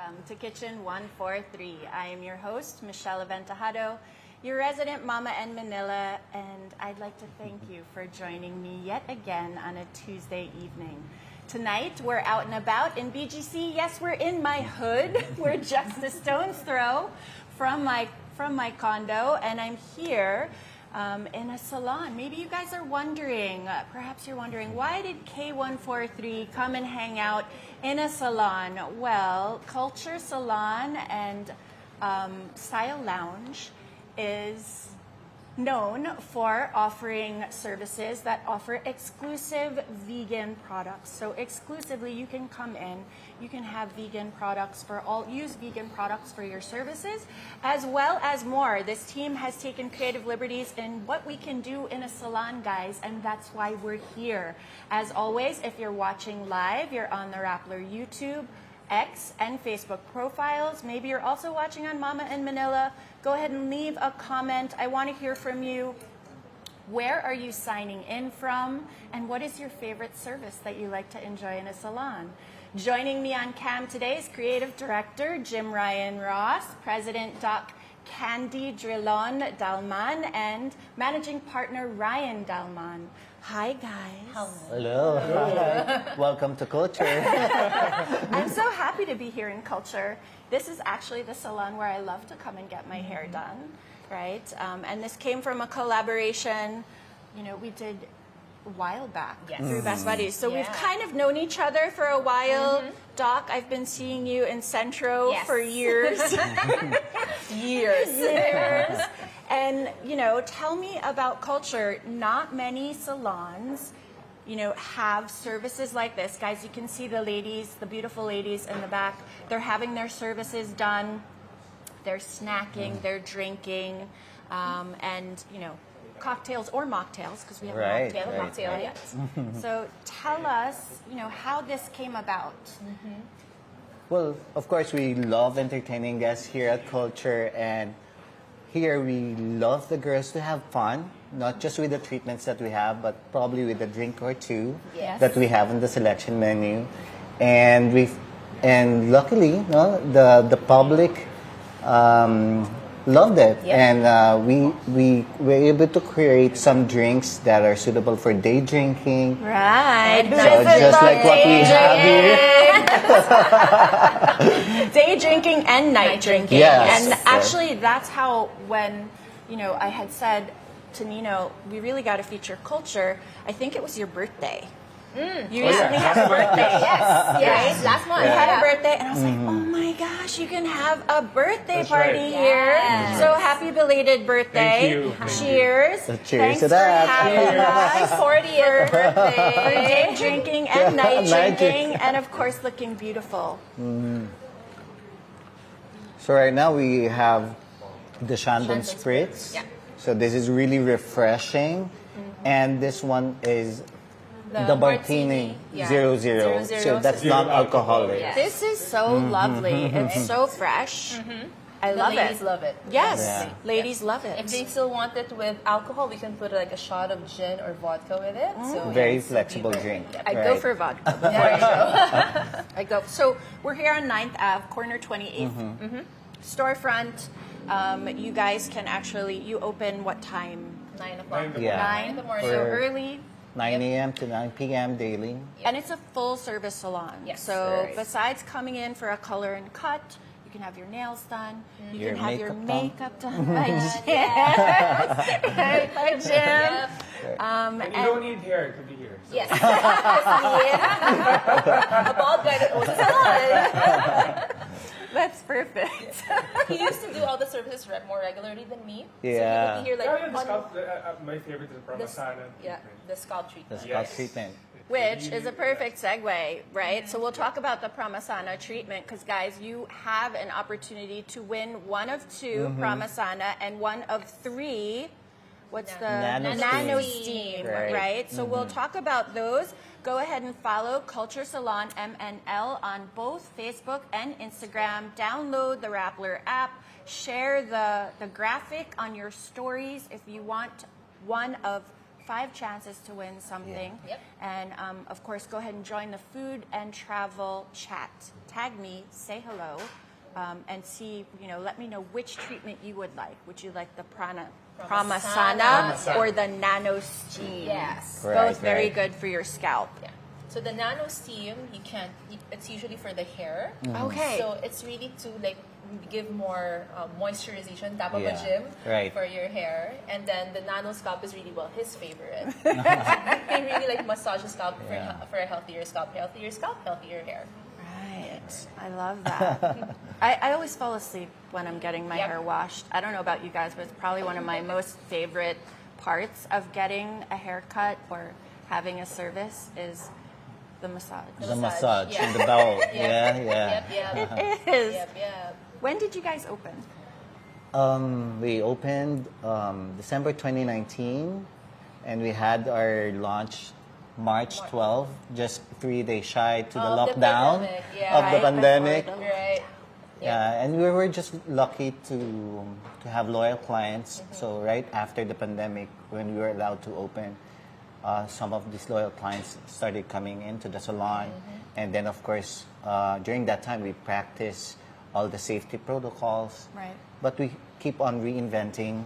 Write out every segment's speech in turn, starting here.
Welcome to Kitchen 143. I am your host, Michelle Aventajado, your resident mama in Manila, and I'd like to thank you for joining me yet again on a Tuesday evening. Tonight, we're out and about in BGC. Yes, we're in my hood. We're just a stone's throw from my condo, and I'm here in a salon. Maybe you guys are wondering, perhaps you're wondering, why did K143 come and hang out in a salon? Well, Culture Salon and Style Lounge is known for offering services that offer exclusive vegan products. So exclusively, you can come in, you can have vegan products use vegan products for your services, as well as more. This team has taken creative liberties in what we can do in a salon, guys, and that's why we're here. As always, if you're watching live, you're on the Rappler YouTube, X, and Facebook profiles. Maybe you're also watching on Momma in Manila. Go ahead and leave a comment. I want to hear from you. Where are you signing in from? And what is your favorite service that you like to enjoy in a salon? Joining me on cam today is Creative Director Jim Ryan Ros, President Doc Candy Drilon-Dalman, and Managing Partner Ryan Dalman. Hi, guys. Hello. Welcome to Culture. I'm so happy to be here in Culture. This is actually the salon where I love to come and get my hair done, right? And this came from a collaboration, we did a while back through Best Buddies. So we've kind of known each other for a while. Doc, I've been seeing you in Centro for years. years. And, tell me about Culture. Not many salons, have services like this. Guys, you can see the ladies, the beautiful ladies in the back. They're having their services done. They're snacking, they're drinking, and, cocktails or mocktails, because we have a mocktail. Right. So tell us, how this came about. Well, of course, we love entertaining guests here at Culture, and here we love the girls to have fun, not just with the treatments that we have, but probably with a drink or two that we have in the selection menu. And luckily, the public loved it, and we were able to create some drinks that are suitable for day drinking. Right. So just like what we have here. Day drinking and night drinking. Yes. And actually, that's how when, I had said to Nino, we really got to feature Culture. I think it was your birthday. You recently had a birthday. Yes. Last month. You had a birthday, and I was like, oh my gosh, you can have a birthday party here. So happy belated birthday. Thank you. Cheers. Cheers Thanks to that. for having us. 40th birthday. For day drinking and night drinking, and of course looking beautiful. So right now we have the Shandong Spritz. Yeah. So this is really refreshing. And this one is the Martini 00. So that's not alcoholic. Yes. This is so lovely. It's so fresh. I love ladies it. love it. Yes, ladies love it. If they still want it with alcohol, we can put like a shot of gin or vodka with it. So Very flexible drink. I go for vodka. I go. So we're here on 9th Ave, corner 28th. Storefront. You guys can you open what time? 9 o'clock. Yeah. 9 in the morning. So early. 9 a.m. to 9 p.m. daily. And it's a full service salon. Yes. So Right. besides coming in for a color and cut, you can have your nails done. You Your can have your makeup makeup done by Jim. By Jim. And you don't need hair, it could be here. So. Yes. A bald guy that owns a salon. That's perfect. He used to do all the services more regularly than me. Yeah. So he would be here like The on scalp, my favorite is the Parmesan. the scalp treatment. The scalp treatment. Which is a perfect segue, right? So we'll talk about the Pramasana treatment because, guys, you have an opportunity to win one of two Pramasana and one of three. What's the Nano steam, Right. right? So we'll talk about those. Go ahead and follow Culture Salon MNL on both Facebook and Instagram. Download the Rappler app. Share the graphic on your stories if you want one of 5 chances to win something. Yep. And of course, go ahead and join the food and travel chat. Tag me, say hello, and see, let me know which treatment you would like. Would you like the Pramasana or the Nano Steam? Yes. Both very good for your scalp. Yeah. So the Nano Steam, it's usually for the hair. Okay. So it's really to give more moisturization, tap of a gym for your hair. And then the Nano Scalp is really, his favorite. He really massage the scalp for a healthier scalp, healthier hair. Right. I love that. I always fall asleep when I'm getting my hair washed. I don't know about you guys, but it's probably one of my most favorite parts of getting a haircut or having a service is the massage. The massage in the bowl. Yeah. It is. Yep. When did you guys open? We opened December 2019, and we had our launch March 12, just 3 days shy to the lockdown of the pandemic. Right. Yeah, and we were just lucky to have loyal clients. So right after the pandemic, when we were allowed to open, some of these loyal clients started coming into the salon. And then, of course, during that time, we practiced all the safety protocols. Right. But we keep on reinventing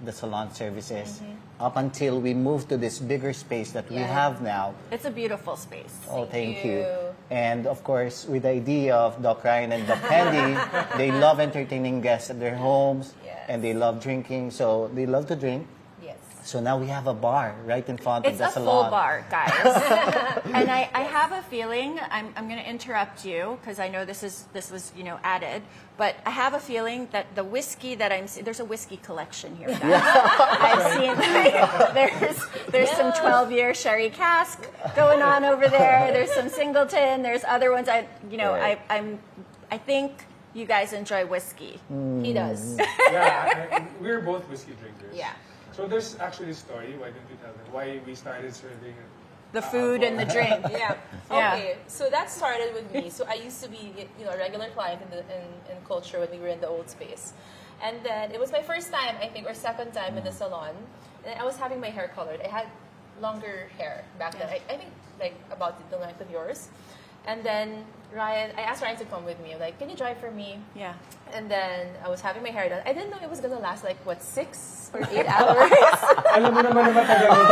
the salon services up until we moved to this bigger space that we have now. It's a beautiful space. Oh, thank you. And of course, with the idea of Doc Ryan and Doc Candy, they love entertaining guests at their homes, and they love drinking, so they love to drink. Yes. So now we have a bar right in front of It's the a salon. full bar, guys. And I have a feeling, I'm going to interrupt you because I know this was added, but I have a feeling that the whiskey that there's a whiskey collection here, guys. I've seen there's some 12-year sherry cask going on over there. There's some Singleton. There's other ones. I think you guys enjoy whiskey. He does. Yeah, we're both whiskey drinkers. Yeah. So there's actually a story. Why don't you tell them why we started serving The food and the drink. Yeah. Yeah. Okay. So that started with me. So I used to be, a regular client in culture when we were in the old space, and then it was my first time, I think, or second time in the salon, and I was having my hair colored. I had longer hair back then. I think about the length of yours. And then I asked Ryan to come with me. I'm like, can you drive for me? Yeah. And then I was having my hair done. I didn't know it was gonna last 6 or 8 hours. Alam mo naman na matagal mo.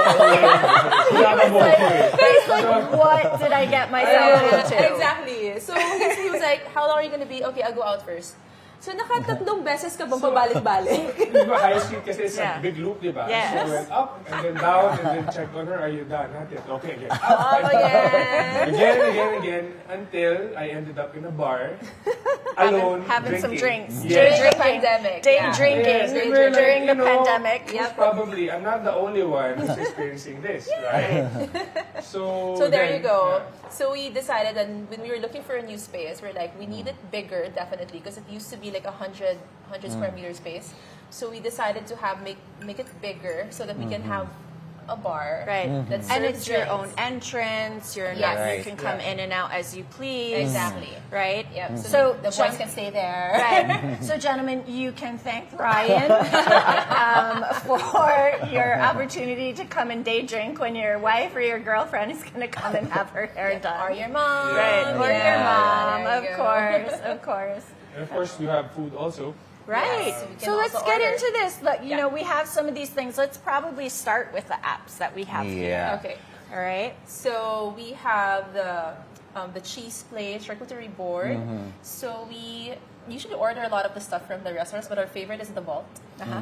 He's like, what did I get myself into? Exactly. So he was like, how long are you gonna be? Okay, I'll go out first. So nakatatlong beses ka bang pabalik-balik? Di ba high street kasi it's a big loop, di ba? Yes. So I went up and then down and then checked on her, are you done? Not yet. Okay, again. Up again. Again, until I ended up in a bar, alone, having some drinking. drinks. Yes. During the pandemic. Day Yeah. drinking Yes, during the pandemic. Most probably, I'm not the only one who's experiencing this, right? So there then, you go. So we decided, and when we were looking for a new space, we're like, we need it bigger, definitely, because it used to be 100 square meter space. So we decided to make it bigger so that we can have a bar. Right. That And serves it's your drinks. own entrance. You can come in and out as you please. Exactly. Right? Yep. So the boys can stay there. Right. So, gentlemen, you can thank Ryan for your opportunity to come and day drink when your wife or your girlfriend is going to come and have her hair done. Or your mom. Right. Or your mom, There of you go. course. Of course. And of course, we have food also. Right. Yes, we can So let's also get order. into this. Look, you know, we have some of these things. Let's probably start with the apps that we have here. Yeah. Okay. All right. So we have the cheese plate, charcuterie board. So we usually order a lot of the stuff from the restaurants, but our favorite is the vault.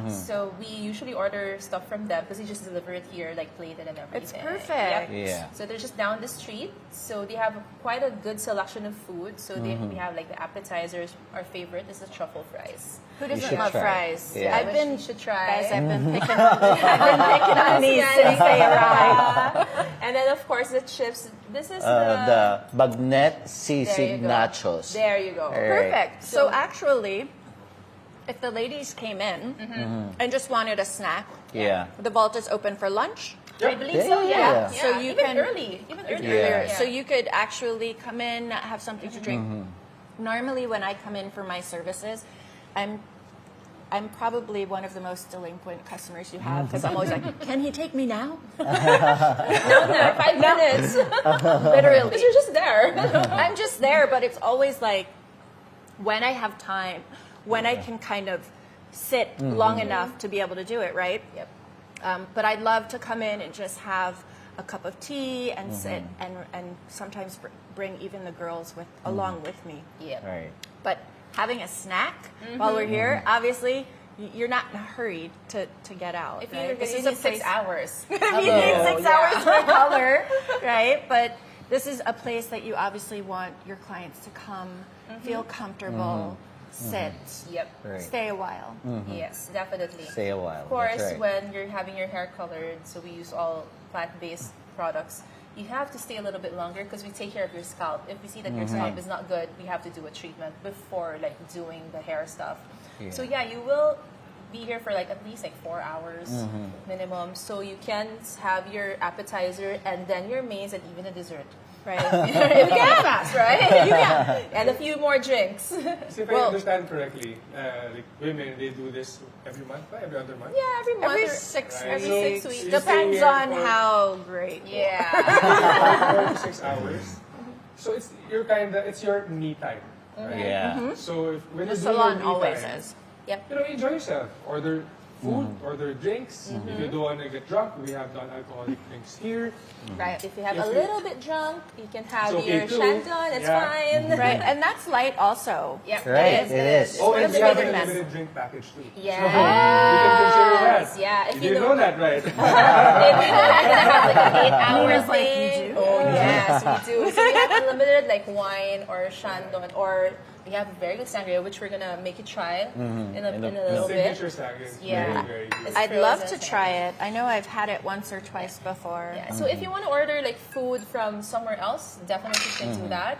So we usually order stuff from them because they just deliver it here, plated and everything. It's perfect. Yep. Yeah. So they're just down the street. So they have quite a good selection of food. So we have the appetizers. Our favorite is the truffle fries. Who You doesn't should love try. fries? Yeah. I've been You should try. Guys, I've been picking on these since they arrived. And then of course the chips. This is The bagnet There you sisig go. nachos. There you go. Perfect. So So- actually, if the ladies came in and just wanted a snack, Yeah. the vault is open for lunch. I believe Yeah, so. yeah, Yeah. yeah. So you even can- early, even Yeah. So you could actually come in, have something to drink. Normally, when I come in for my services, I'm probably one of the most delinquent customers you have because I'm always like, can he take me now? No, 5 minutes. Literally. Because you're just there. I'm just there, but it's always like when I have time, when I can kind of sit long enough to be able to do it, right? Yep. But I'd love to come in and just have a cup of tea and sit and sometimes bring even the girls along with me. Yep. Right. But having a snack while we're here, obviously, you're not in a hurry to get out. If right? you're This going is to a need 6 place- hours. If you need 6 hours for color, right? But this is a place that you obviously want your clients to come, feel comfortable, sit, Yep. Right. stay a while. Yes, definitely. Stay a while. Of course, That's right. when you're having your hair colored, so we use all plant-based products, you have to stay a little bit longer because we take care of your scalp. If we see that your scalp is not good, we have to do a treatment before like doing the hair stuff. Yeah. So yeah, you will be here for like at least like 4 hours minimum. So you can have your appetizer and then your mains and even a dessert. Right. If you can fast, right? You can. And a few more drinks. So if I understand correctly, like women, they do this every month, right? Every other month? Yeah, every month. Every or- 6 Right. Every So 6 weeks. you Depends stay here on for how great. Yeah. 4 to 6 hours. So it's it's your me time, right? Yeah. So when The you do your salon me always time, is. Yep. enjoy yourself. Order food, order drinks. If you don't want to get drunk, we have non-alcoholic drinks here. Right. If you have If a you- little bit drunk, you can have It's okay your too. Shandon, it's Yeah. fine. Right. And that's light also. Yep, Right, it is. It's Oh, one and of we the have bigger a mess. limited drink package too. Yes. So you can consider that. Yeah, if You you didn't know- know that, right? If we know we're gonna have like an 8-hour Nina's like, thing. you do? Oh yes, we do. So we have unlimited like wine or Shandon, or we have a very good sangria, which we're gonna make you try in a little bit. Signature sangria is Yeah. very, very good. It's I'd love frozen to try it. I know I've had it once or twice before. Yeah. So if you want to order like food from somewhere else, definitely you can do that.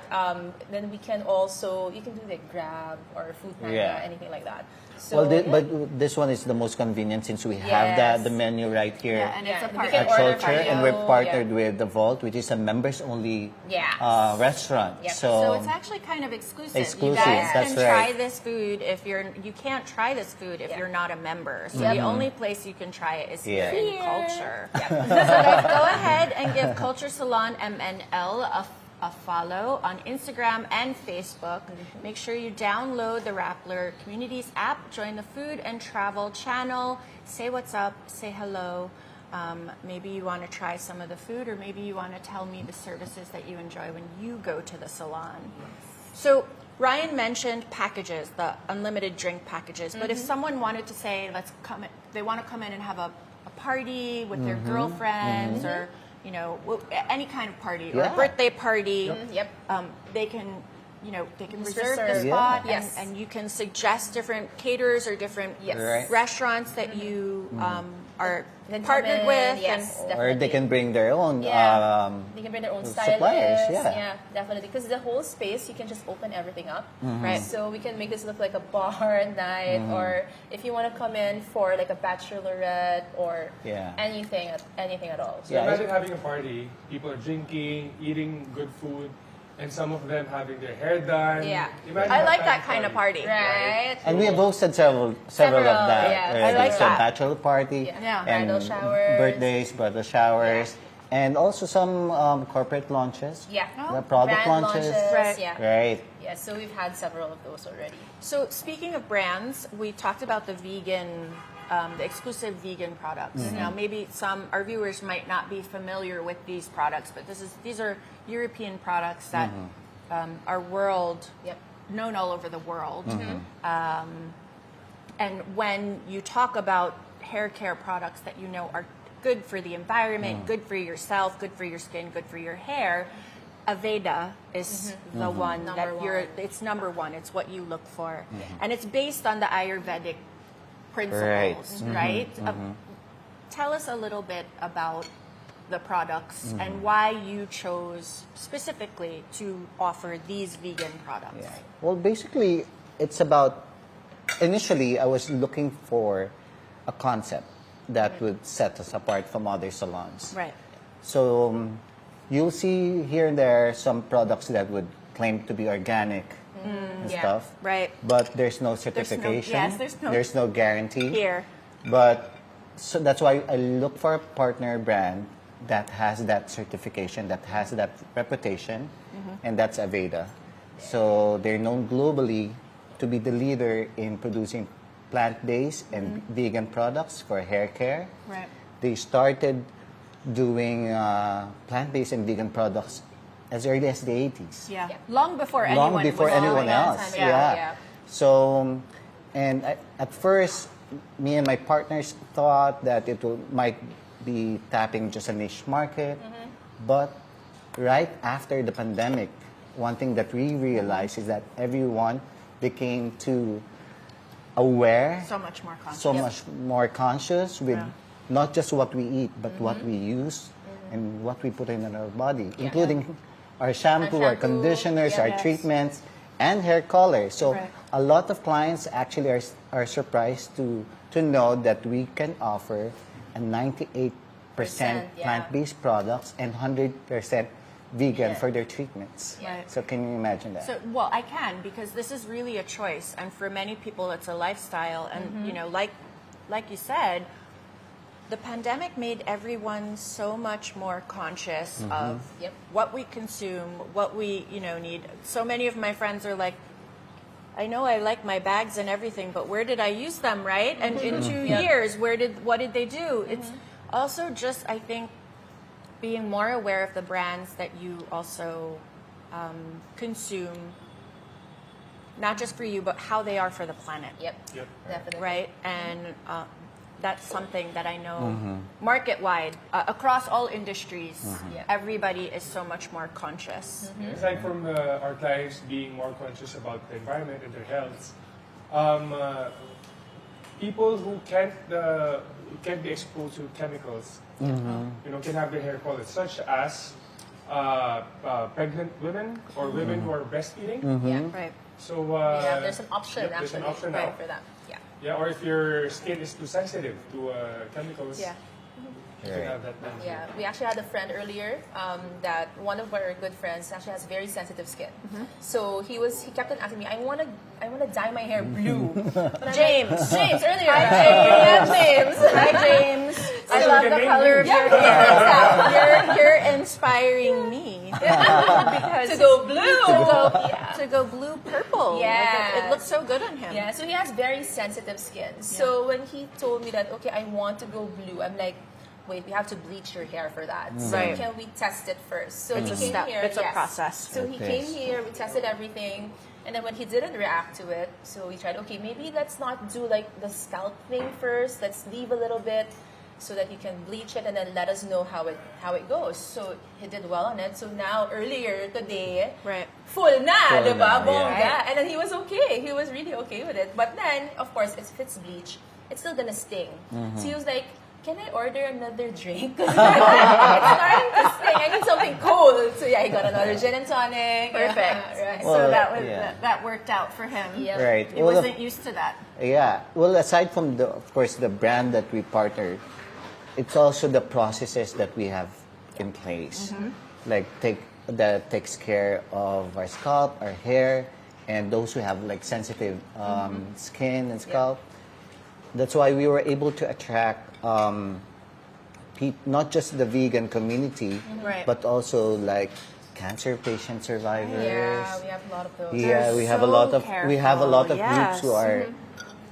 Then we can also you can do like Grab or Food Panda, Yeah. anything like that. So Well, yeah. but this one is the most convenient since we have Yes. the menu right here. Yeah, and it's Yeah, a we part can at order Culture, for and you. we're partnered with the Vault, which is a members-only Yes. restaurant. Yep. So it's actually kind of exclusive. You Exclusive, guys that's can right. try this food if you can't try this food if Yeah. you're not a member. So Yep. the only place you can try it is Yeah. here in Here. Culture. So guys, go ahead and give Culture Salon MNL a follow on Instagram and Facebook. Make sure you download the Rappler Communities app, join the food and travel channel, say what's up, say hello. Maybe you want to try some of the food, or maybe you want to tell me the services that you enjoy when you go to the salon. So Ryan mentioned packages, the unlimited drink packages. But if someone wanted to say, they want to come in and have a party with their girlfriends, or any kind of party, or a Yeah. birthday party, Yep. They can. They can Just reserve the reserve. spot, Yeah. Yes. and you can suggest different caterers or different Yes. Right. restaurants that you are Then come partnered in, with. yes, and- definitely. Or they can bring their own. Yeah. They can bring their own suppliers, stylists. yeah. Definitely. Because the whole space, you can just open everything up. Right. So we can make this look like a bar night, or if you want to come in for like a bachelorette or Yeah. anything at all. So So Yeah. imagine having a party, people are drinking, eating good food, and some of them having their hair done. Yeah. Imagine I like that kind of party. Right. And we have hosted several of Several, that. yes. already. I like So that. bachelor party, Yeah. and Bridal showers. birthdays, bridal showers, and also some corporate launches. Yeah. The product Brand launches. Right. Yeah. Right. Yeah. So we've had several of those already. So speaking of brands, we talked about the the exclusive vegan products. Now, maybe our viewers might not be familiar with these products, but these are European products that are Yep. known all over the world. And when you talk about hair care products that you know are good for the environment, good for yourself, good for your skin, good for your hair, Aveda is the one that it's number one. It's what you look for. And it's based on the Ayurvedic principles, right? Tell us a little bit about the products and why you chose specifically to offer these vegan products. Yeah. Well, basically, it's about. Initially, I was looking for a concept that would set us apart from other salons. Right. So you'll see here and there some products that would claim to be organic, and Yeah. stuff. Right. But there's no certification. there's no guarantee. here. But so that's why I look for a partner brand that has that certification, that has that reputation, and that's Aveda. So they're known globally to be the leader in producing plant-based and vegan products for hair care. Right. They started doing plant-based and vegan products as early as the 80s. Yeah. Yeah. Long before anyone. Long before was anyone doing it. else. Yeah. So, and at first, me and my partners thought that might be tapping just a niche market. But right after the pandemic, one thing that we realized is that everyone became too aware, So much more conscious. so much more conscious with Yeah. not just what we eat, but what we use and what we put in our body, including our shampoo, our shampoo, conditioners, our yes. treatments, and hair color. So Right. a lot of clients actually are surprised to know that we can offer a 98% yeah. plant-based products and 100% vegan Yeah. for their treatments. Yeah. Right. So can you imagine that? So, well, I can, because this is really a choice, and for many people, it's a lifestyle. And you know, like you said, the pandemic made everyone so much more conscious of Yep. what we consume, what we need. So many of my friends are like, I know I like my bags and everything, but where did I use them, right? And in 2 Yep. years, what did they do? It's also just, I think, being more aware of the brands that you also consume, not just for you, but how they are for the planet. Yep. Yep. Definitely. Right? And that's something that I know market-wide, across all industries, Yeah. everybody is so much more conscious. Aside from our clients being more conscious about the environment and their health, people who can't be exposed to chemicals, can have their hair colored, such as pregnant women or women who are breastfeeding. Yeah. Right. So Yeah, there's an option there's actually an option now. for that. Yeah. Yeah, or if your skin is too sensitive to chemicals, Yeah. you can have that. Yeah, we actually had a friend earlier that one of our good friends actually has very sensitive skin. So he kept on asking me, I wanna dye my hair blue. And I'm James. like, James earlier. Hi, right? James. Yeah, James. Hi, James. I So love we can the name color you. of your hair. You're inspiring me because To go blue. to go blue purple. Like, Yes. it looks so good on him. Yeah, so he has very sensitive skin. So when he told me that, okay, I want to go blue, I'm like, wait, we have to bleach your hair for that. So Right. can we test it first? So It's he a came step. here. It's a yes. process. So he It came is. here, we tested everything, and then when he didn't react to it, so we tried, okay, maybe let's not do like the scalp thing first. Let's leave a little bit so that you can bleach it and then let us know how it goes. So he did well on it. So now earlier today, Right. full na, Full diba? na, Bongga. yeah. And then he was okay. He was really okay with it. But then, of course, if it's bleach, it's still gonna sting. So he was like, can I order another drink? 'Cause it's starting to sting. I need something cold. So yeah, he got another gin and tonic. Perfect. Yeah, right. Well, So yeah. that worked out for him. Yeah. Right. He Well, wasn't used to that. Yeah. Well, aside from of course, the brand that we partner, it's also the processes that we have in place. Like that takes care of our scalp, our hair, and those who have like sensitive skin and scalp. That's why we were able to attract not just the vegan community, Right. but also like cancer patient survivors. Yeah, we have a lot of those. Yeah, They're we have a so lot of careful, groups who yes.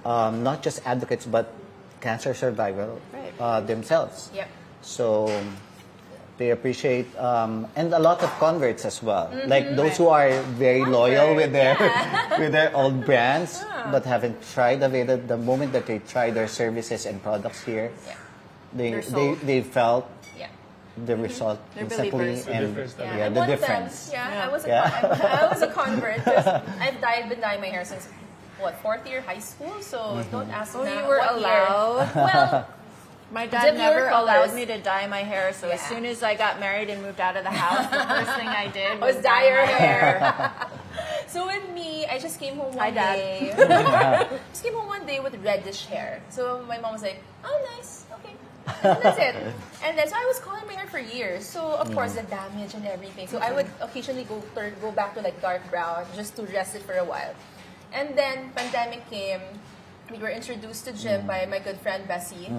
are not just advocates but cancer survivors Right. themselves. Yep. So they appreciate and a lot of converts as well, like those who are very loyal with their with their old brands but haven't tried Aveda. The moment that they try their services and products here, Yeah. They're sold. they felt Yeah. the result They're instantly believers. The and difference that yeah, I'm the one of them. difference. Yeah, Yeah. I was a convert because been dyeing my hair since fourth year high school. So don't ask Oh, me you were what year. allowed? Well, My dad Dim your never colors. allowed me to dye my hair, so as Yeah. soon as I got married and moved out of the house, the first thing I did was was dye your my hair. So with me, I just came home Hi, one Dad. day. Just came home one day with reddish hair. So my mom was like, "Oh, nice. Okay, And that's it. And then, so I was coloring my hair for years. So, of course, the damage and everything. So, I would occasionally go back to like dark brown just to rest it for a while. And then, pandemic came. We were introduced to gym by my good friend Bessie.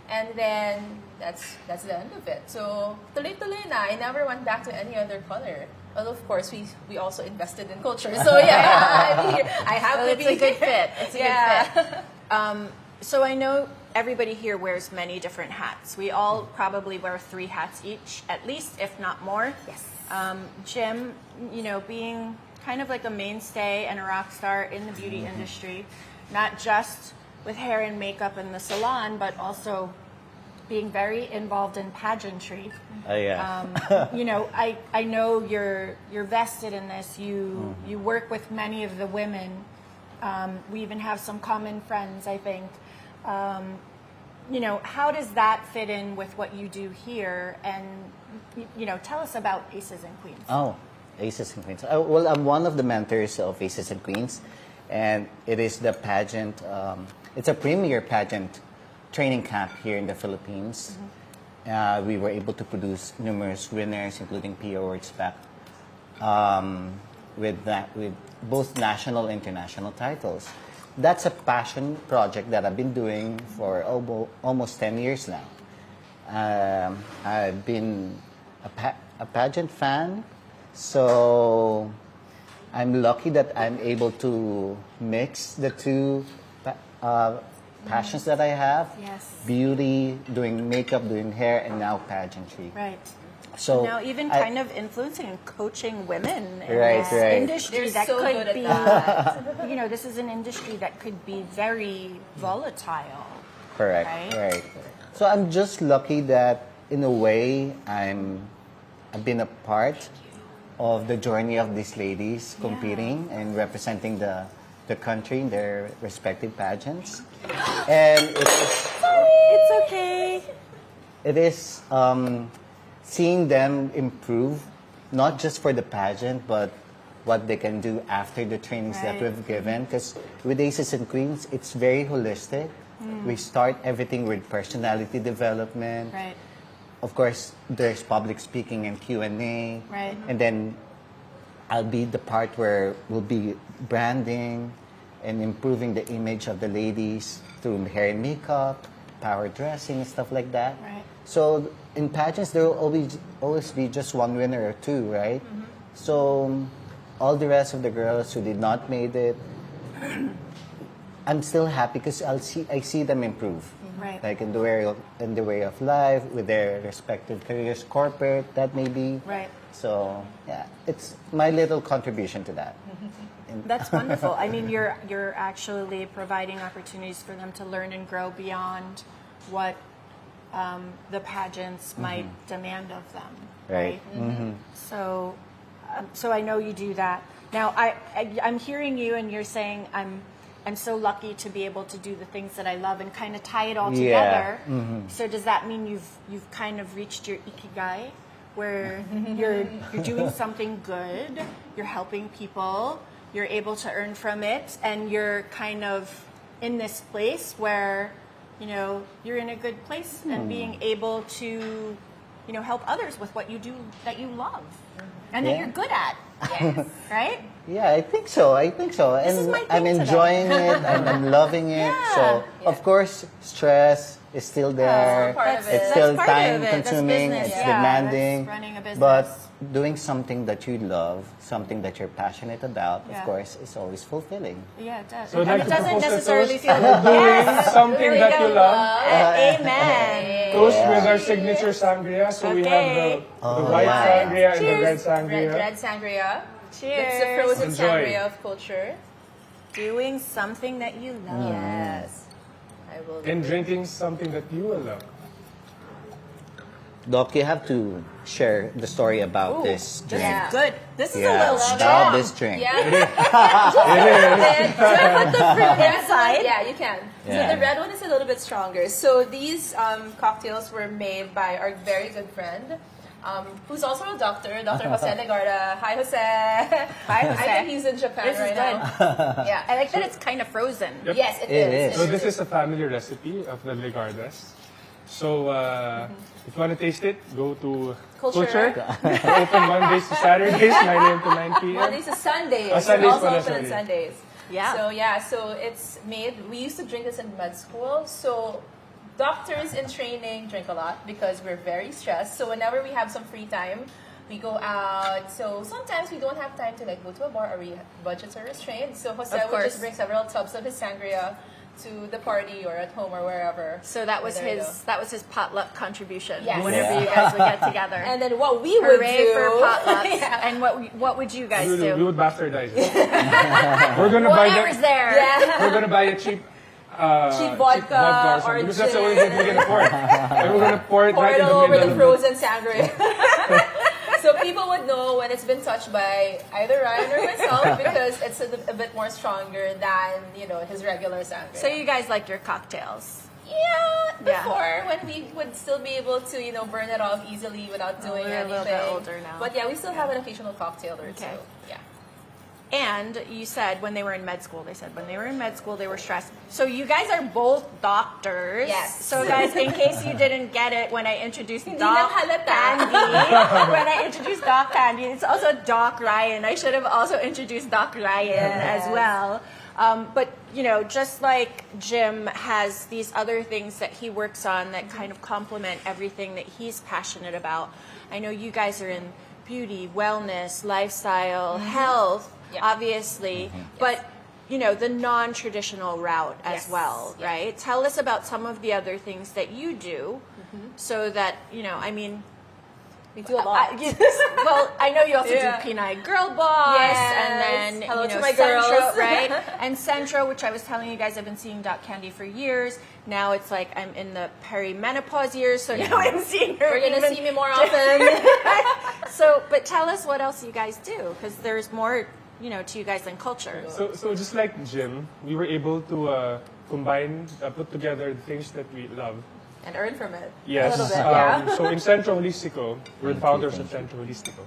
And then, that's the end of it. So, tuloy-tuloy na. I never went back to any other color. Well, of course, we also invested in culture. So, yeah, I have to It's be a good fit. It's a good fit. So I know everybody here wears many different hats. We all probably wear 3 hats each, at least, if not more. Yes. Jim, you know, being kind of like a mainstay and a rock star in the beauty industry, not just with hair and makeup in the salon, but also being very involved in pageantry. You know, I know you're vested in this. You work with many of the women. We even have some common friends, I think. You know, how does that fit in with what you do here? And, you know, tell us about Aces and Queens. Oh, Aces and Queens. Well, I'm one of the mentors of Aces and Queens, and it is the pageant. It's a premier pageant training camp here in the Philippines. We were able to produce numerous winners, including PA Awards back, with both national and international titles. That's a passion project that I've been doing for almost 10 years now. I've been a pageant fan, so I'm lucky that I'm able to mix the two passions that I have. Yes. Beauty, doing makeup, doing hair, and now pageantry. Right. So now even kind of influencing and coaching women in Right, this right. industry They're that so could good at be, that. you know, this is an industry that could be very volatile. Correct, Right? right. So I'm just lucky that, in a way, I've been a part of the journey of these ladies competing and representing the country in their respective pageants. And It's okay. it is seeing them improve, not just for the pageant, but what they can do after the trainings that Right. we've given. Because with Aces and Queens, it's very holistic. We start everything with personality development. Right. Of course, there's public speaking and Q&A. Right. And then I'll be the part where we'll be branding and improving the image of the ladies through hair and makeup, power dressing, and stuff like that. Right. So in pageants, there will always be just one winner or two, right? So all the rest of the girls who did not made it, I'm still happy because I see them improve. Right. Like in the way of life, with their respective careers, corporate, that may be. Right. So yeah, it's my little contribution to that. That's wonderful. I mean, you're actually providing opportunities for them to learn and grow beyond what the pageants might demand of them. Right. So I know you do that. Now, I'm hearing you, and you're saying I'm so lucky to be able to do the things that I love and kind of tie it all Yeah. together. So does that mean you've kind of reached your ikigai, where you're doing something good, you're helping people, you're able to earn from it, and you're kind of in this place where, you know, you're in a good place and being able to, you know, help others with what you do that you love and that Yeah. you're good at. Yes. Right? Yeah, I think so. And is my I'm thing today. enjoying it. I'm loving it. Yeah. So, of course, stress is still there. part of it. It's still That's part of time it. That's consuming. business. It's Yeah, demanding. that's running a business. But doing something that you love, something that you're passionate about, Yeah. of course, is always fulfilling. Yeah, it does. So And like it to doesn't propose a necessarily toast? feel Doing something There that we you go. love. Amen. Toast with our signature sangria. So we have Okay. the white wow. sangria and the Cheers. red sangria. Red sangria. Cheers. It's the frozen Enjoy. sangria of culture. Doing something that you love. Yes. I will. And drinking something that you will love. Doc, you have to share the story about this drink. Yeah. Good. This is a Yeah, little about strong. this drink. Yeah. Inside. Yeah, you can. Yeah. So the red one is a little bit stronger. So these cocktails were made by our very good friend, who's also a doctor, Dr. Jose Legarda. Hi, Jose. Hi, Jose. I think he's in Japan This is right good. now. Yeah. I like that it's kind of frozen. Yep. Yes, it It is. is. So this is a family recipe of the Legardas. So if you want to taste it, go to Culture. We're open Mondays to Saturdays, 9 a.m. to 9 p.m. Mondays to Sundays. Sundays We're also pala, open on sorry. Sundays. Yeah. So it's made. We used to drink this in med school. So doctors in training drink a lot because we're very stressed. So whenever we have some free time, we go out. So sometimes we don't have time to like go to a bar, or budgets are restrained. So Jose Of would course. just bring several tubs of his sangria to the party or at home or wherever. So that was There you his potluck contribution. Yes. Whenever Yeah. you guys would get together. And then what we would Hooray do for potlucks. Yeah. And what would you guys We do? would bastardize it. We're gonna buy Whatever's there. Yeah. We're gonna buy a cheap Cheap vodka something, or because that's the gin. only thing we can afford. And we're gonna pour it Pour right it in the all over middle the of frozen sangria. So people would know when it's been touched by either Ryan or myself because it's a bit more stronger than his regular sangria. So you guys like your cocktails. yeah, Yeah. before when we would still be able to burn it off easily without doing we're a anything. little bit older now. But yeah, we still have an occasional cocktail or Okay. two. Yeah. And you said when they were in med school, they were stressed. So you guys are both doctors. Yes. So guys, in case you didn't get it when I introduced Hindi Doc lang halata. Candy, when I introduced Doc Candy, it's also Doc Ryan. I should have also introduced Doc Ryan as well. But just like Jim has these other things that he works on that kind of complement everything that he's passionate about. I know you guys are in beauty, wellness, lifestyle, health, Yeah. obviously, but the non-traditional route as Yes. well, Yeah. right? Tell us about some of the other things that you do, so that We do a lot. well, I know you also Yeah. do Pinay Girl Boss, Yes. and then Hello to my Centro, girls. right? And Centro, which I was telling you guys, I've been seeing Doc Candy for years. Now it's like I'm in the perimenopause years, so now I'm seeing her. You're gonna even- see me more often. So, but tell us what else you guys do, because there's more, to you guys than culture. So just like Jim, we were able to combine, put together the things that we love. And earn from it. Yes. A little bit, yeah. So in Centro Holistico, we're the founders of Centro Holistico.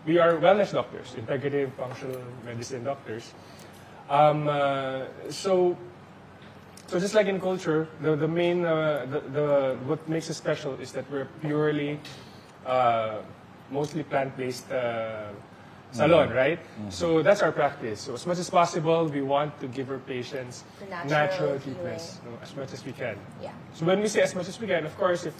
We are wellness doctors, integrative functional medicine doctors. So just like in culture, the main what makes us special is that we're purely mostly plant-based salon, right? So that's our practice. So as much as possible, we want to give our patients The natural natural treatments as much as we can. Yeah. So when we say as much as we can, of course, if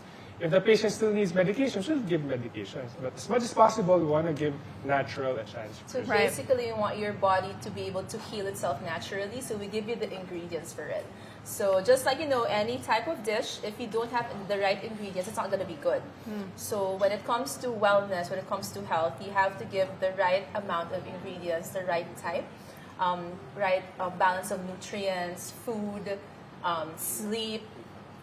the patient still needs medications, we'll give medications. But as much as possible, we want to give natural a chance. So Right. basically, you want your body to be able to heal itself naturally. So we give you the ingredients for it. So just like any type of dish, if you don't have the right ingredients, it's not going to be good. So when it comes to wellness, when it comes to health, you have to give the right amount of ingredients, the right type, right balance of nutrients, food, sleep,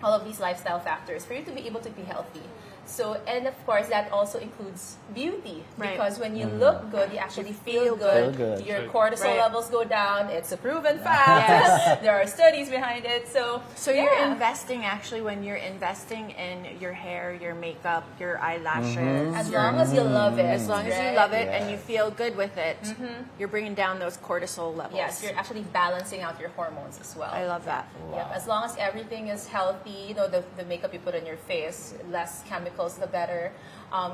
all of these lifestyle factors for you to be able to be healthy. So, and of course, that also includes beauty. Right. Because when you look good, you actually feel good. Feel good. Your Right. cortisol Right. levels go down. It's a proven fact. There are studies behind it. So You're yeah. investing, actually, when you're investing in your hair, your makeup, your eyelashes. As long as you love it. As long as you right? love it and Yeah. you feel good with it, you're bringing down those cortisol levels. Yes, you're actually balancing out your hormones as well. I love that. Yep. As long as everything is healthy, the makeup you put on your face, less chemicals, the better.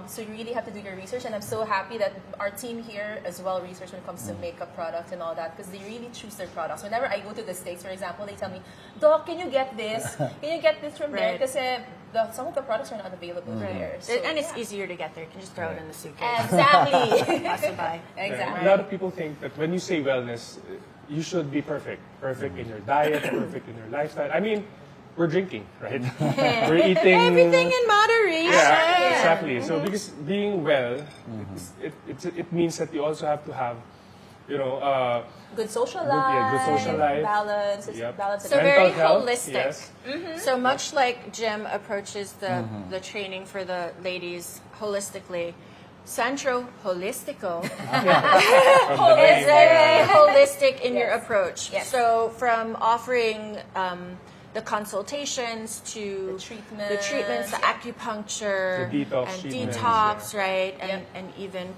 So you really have to do your research, and I'm so happy that our team here as well research when it comes to makeup products and all that, because they really choose their products. Whenever I go to the States, for example, they tell me, Doc, can you get this? Can you get this from there? Right. Because some of the products are not available there. So, And it's yeah. easier to get there. You can just throw it in the suitcase. Exactly. Pass it by. Exactly. A lot of people think that when you say wellness, you should be perfect. Perfect in your diet, perfect in your lifestyle. I mean, we're drinking, right? We're eating Everything in moderation. Yeah, exactly. So because being well, it means that you also have to have, Good social Good- life. yeah, good social life. Balance. Yep. Balance. So in very mental health, holistic. yes. So much like Jim approaches the training for the ladies holistically, Centro Holistico is very holistic in your Yes. approach. Yes. So from offering the consultations to The treatments, the acupuncture, The detox and treatments, detox, right? And Yep. and even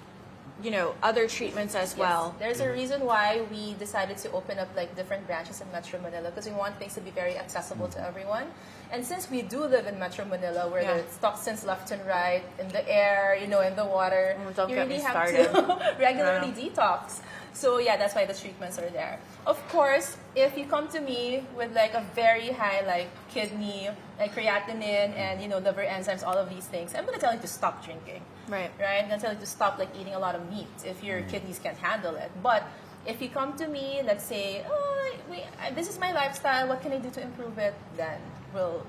other treatments as well. There's a reason why we decided to open up like different branches in Metro Manila, because we want things to be very accessible to everyone. And since we do live in Metro Manila, where there's toxins left and right, in the air, in the water, Don't you get really me have started. to regularly detox. So yeah, that's why the treatments are there. Of course, if you come to me with like a very high like kidney, like creatinine and liver enzymes, all of these things, I'm gonna tell you to stop drinking. Right. Right? I'm gonna tell you to stop like eating a lot of meat if your kidneys can't handle it. But if you come to me, let's say, this is my lifestyle, what can I do to improve it? Then we'll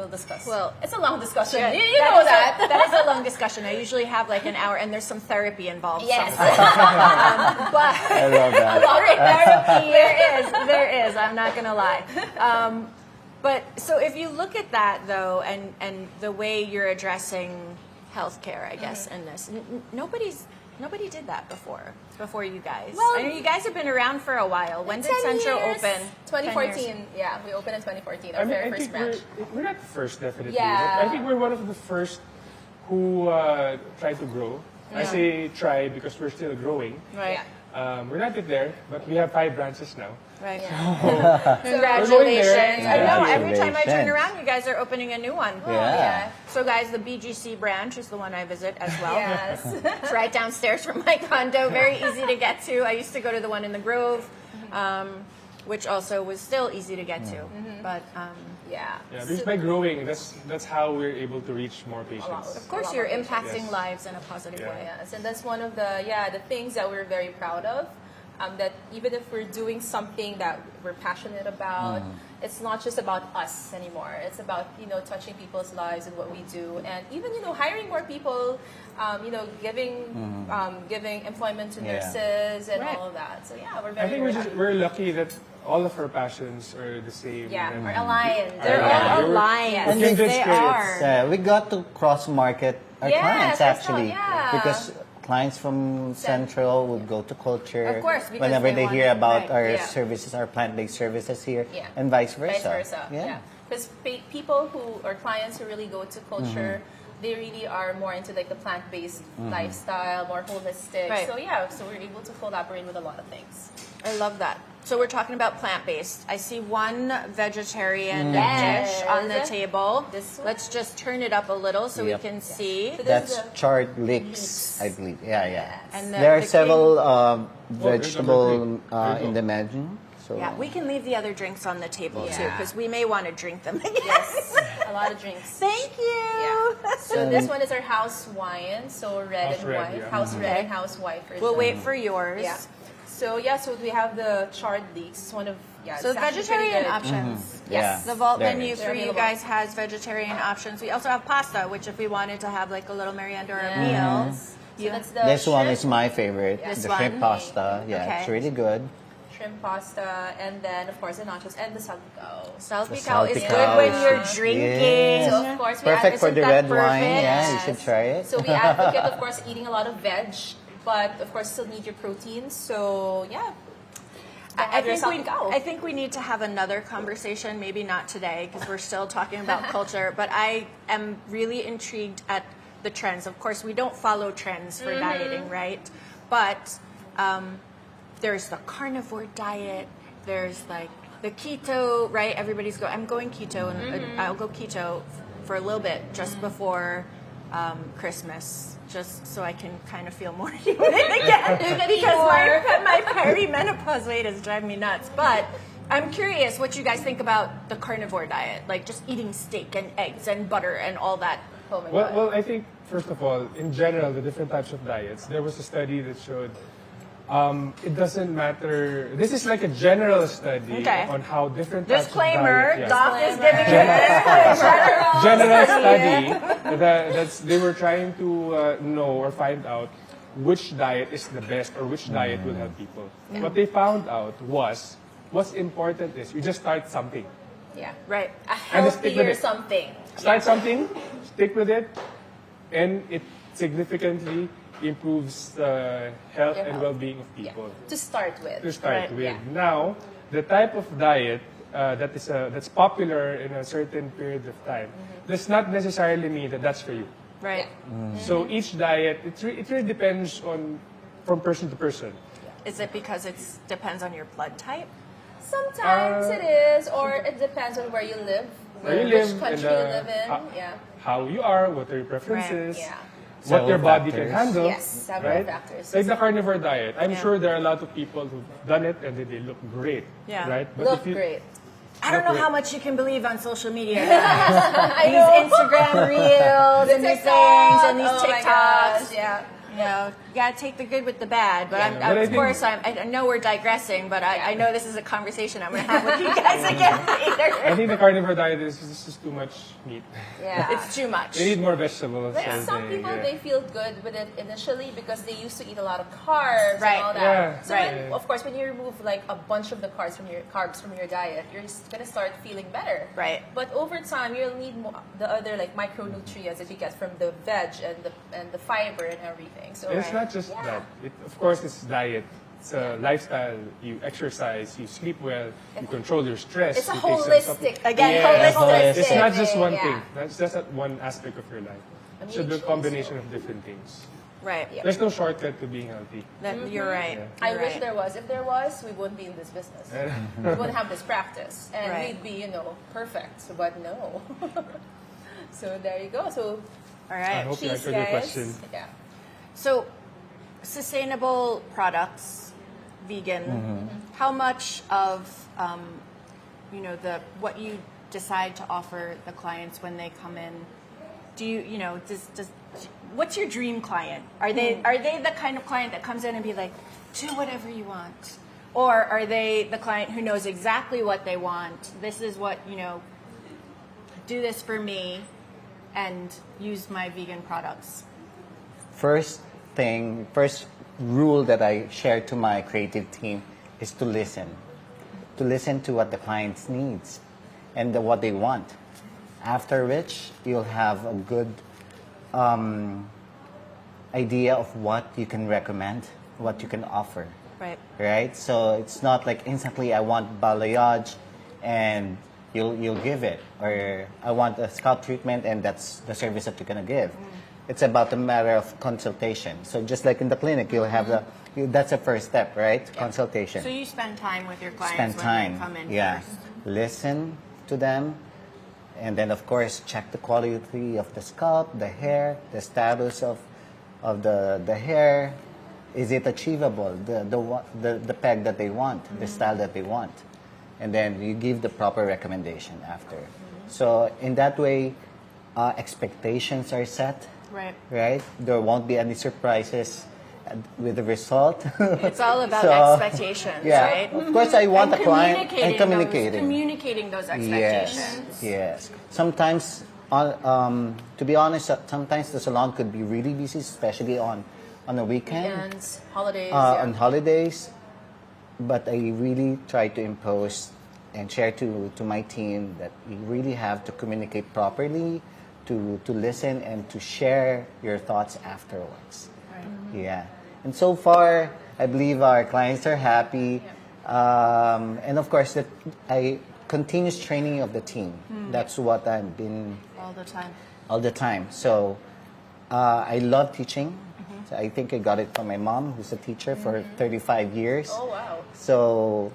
discuss. Well, it's a long discussion. Yeah, You know that. That is a long discussion. I usually have like an hour, and there's some therapy involved. Yes. But I love that. there is. I'm not gonna lie. But so if you look at that though, and the way you're addressing healthcare, I guess, in this, nobody did that before you guys. Well, I know you guys have been around for a while. When did 10 Central years. open? 2014. Yeah, we opened in 2014. Our very first think branch. we're not the first, definitely. Yeah. But I think we're one of the first who tried to grow. I say try because we're still growing. Right. We're not yet there, but we have 5 branches now. Right. We're Congratulations. going there. I know. Every time I turn Congratulations. around, you guys are opening a new one. Yeah. So, guys, the BGC branch is the one I visit as well. Yes. It's right downstairs from my condo. Very easy to get to. I used to go to the one in the Grove, which also was still easy to get to. But Yeah. Yeah, because by growing, that's how we're able to reach more patients. of course, you're impacting lives in a positive way. Yes, and that's one of the things that we're very proud of. That even if we're doing something that we're passionate about, it's not just about us anymore. It's about touching people's lives and what we do, and even hiring more people, giving employment to nurses and all of that. So yeah, we're very. I think we're lucky that all of our passions are the same. Yeah, and we're aligned. They're all aligned. And They kindred spirits. are. We got to cross-market our Yes, clients that's actually, not- yeah. because clients from Central would go to Culture Of course, because whenever they they hear want it, about right, our yeah. services, our plant-based services here, Yeah. and vice versa. Vice versa. Yeah. Because people or clients who really go to Culture, they really are more into like the plant-based lifestyle, more holistic. Right. So so we're able to collaborate with a lot of things. I love that. So we're talking about plant-based. I see one vegetarian Yes. dish on the table. This one? Let's just turn it up a little so Yep. we can see. So this That's is the- charred leeks, I believe. Yeah. And There are the several there's vegetable number 3. in the menu. So Yeah, we can leave the other drinks on the table too, Yeah. because we may want to drink them. Yes, a lot of drinks. Thank you. Yeah. So this one is our house wine, so red House and red, white. yeah. House red and house white. For We'll sure. wait for yours. Yeah. So so we have the charred leeks. It's one of So it's actually pretty vegetarian good. options. Yeah, The vault there menu is. for you Available. guys has vegetarian options. We also have pasta, which if we wanted to have like a little merienda or a Yeah. meal, So that's the this one shrimp- is my favorite, This the one? shrimp pasta. Yeah, Okay. it's really good. shrimp pasta, and then of course the nachos and the salpicao. salpicao is salpicao good when is- you're drinking. Yes. So of course we Perfect for isn't the that red wine. perfect? Yeah, you should try it. So we advocate, of course, eating a lot of veg, but of course still need your protein. So yeah. I think we need to have another conversation, maybe not today because we're still talking about culture, but I am really intrigued at the trends. Of course, we don't follow trends for dieting, right? But there's the carnivore diet, there's like the keto, right? Everybody's I'm going keto, and I'll go keto for a little bit just before Christmas, just so I can kind of feel more human again. Because my perimenopause weight is driving me nuts. But I'm curious what you guys think about the carnivore diet, like just eating steak and eggs and butter and all that. Oh my God. Well, I think, first of all, in general, the different types of diets, there was a study that showed it doesn't matter. This is like a general study Okay. on how different types Disclaimer, of diet, Doc is giving you general study that they were trying to know or find out which diet is the best or which diet will help people. What they found out was what's important is you just start something. Yeah. Right. A And just stick with healthier it. something. Start something, stick with it, and it significantly improves the health Your and health. well-being of Yeah. people. To start with. To start Right. with. Yeah. Now, the type of diet that's popular in a certain period of time does not necessarily mean that that's for you. Right. So each diet, it really depends on from person to person. Is it because it depends on your blood type? Sometimes it is, or it depends on where you live, Where you which live, country and, you live in. how you are, what are your preferences, Yeah. what your Several body can factors. handle. Yes, several right? factors. Like the carnivore diet. I'm Yeah. sure there are a lot of people who've done it and they look great. Yeah. Right? Look if you, great. I don't know Okay. how much you can believe on social media. I These know. Instagram reels and these things and these Oh my TikToks. gosh, yeah. You know, you gotta take the good with the bad. But Yeah. But I of think- course, I know we're digressing, but I know this is a conversation I'm gonna have with you guys again I later. think the carnivore diet is just too much meat. Yeah. It's too much. They need more vegetables. Like I some think, people, yeah. they feel good with it initially because they used to eat a lot of carbs Right. and all that. Yeah. So Right. when, of course, when you remove like a bunch of the carbs from your diet, you're just gonna start feeling better. Right. But over time, you'll need more, the other like micronutrients that you get from the veg and the fiber and everything. So It's not just Yeah. that. Of course, it's diet. It's a lifestyle. You exercise, you sleep well, you control your stress. it's a you take some holistic. Again, Yeah, holistic. It's not just one yeah. thing. That's just that one aspect of your life. It should be a combination of different things. Right. Yeah. There's no shortcut to being healthy. You're right. Yeah. I You're wish right. there was. If there was, we wouldn't be in this business. We wouldn't have this practice, and Right. we'd be, perfect. But no. So there you go. So All I right. hope you cheese, answered your guys. question. Yeah. So, sustainable products, vegan. How much of what you decide to offer the clients when they come in? Do you does what's your dream client? Are they the kind of client that comes in and be like, do whatever you want, or are they the client who knows exactly what they want? This is what do this for me, and use my vegan products. First rule that I share to my creative team is to listen to what the clients needs and what they want. After which, you'll have a good idea of what you can recommend, what you can offer. Right. Right? So it's not like instantly I want balayage and you'll give it, or I want a scalp treatment and that's the service that you're gonna give. It's about a matter of consultation. So just like in the clinic, you'll have that's the first step, right? Consultation. So you spend time with your clients Spend when time. they come in Yeah. first. Listen to them, and then of course check the quality of the scalp, the hair, the status of the hair. Is it achievable? The peg that they want, the style that they want, and then you give the proper recommendation after. So in that way, expectations are set. Right. Right? There won't be any surprises with the result. It's all about So, expectations, yeah. right? Of course, I want And a client and communicating those expectations. Yes. Sometimes, to be honest, sometimes the salon could be really busy, especially on a weekend, Weekends, holidays. on holidays. But I really try to impose and share to my team that you really have to communicate properly, to listen and to share your thoughts afterwards. Yeah. And so far, I believe our clients are happy. And of course, that continuous training of the team. That's what I've been All the time. all the time. So I love teaching. So I think I got it from my mom, who's a teacher for 35 years. Oh wow. So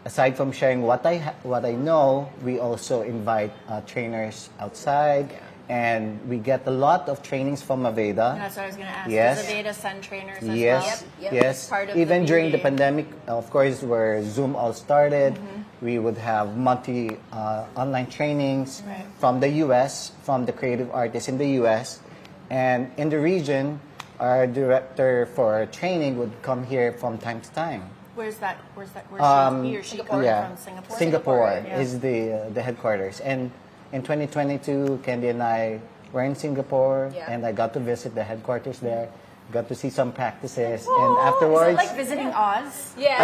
aside from sharing what I know, we also invite trainers outside. And we get a lot of trainings from Aveda. That's what I was going to ask. Yes. Does Aveda send trainers as Yes, well? Yep. yes. Part of Even the during the beauty. pandemic, of course, where Zoom all started, we would have monthly online trainings Right. from the U.S., from the creative artists in the U.S. And in the region, our director for training would come here from time to time. Where's that? Where's he or she Singapore. from Singapore? Singapore Yeah. is the headquarters. And in 2022, Candy and I were in Singapore, Yeah. and I got to visit the headquarters there, got to see some practices, Oh, and afterwards, is it like visiting Oz? Yeah.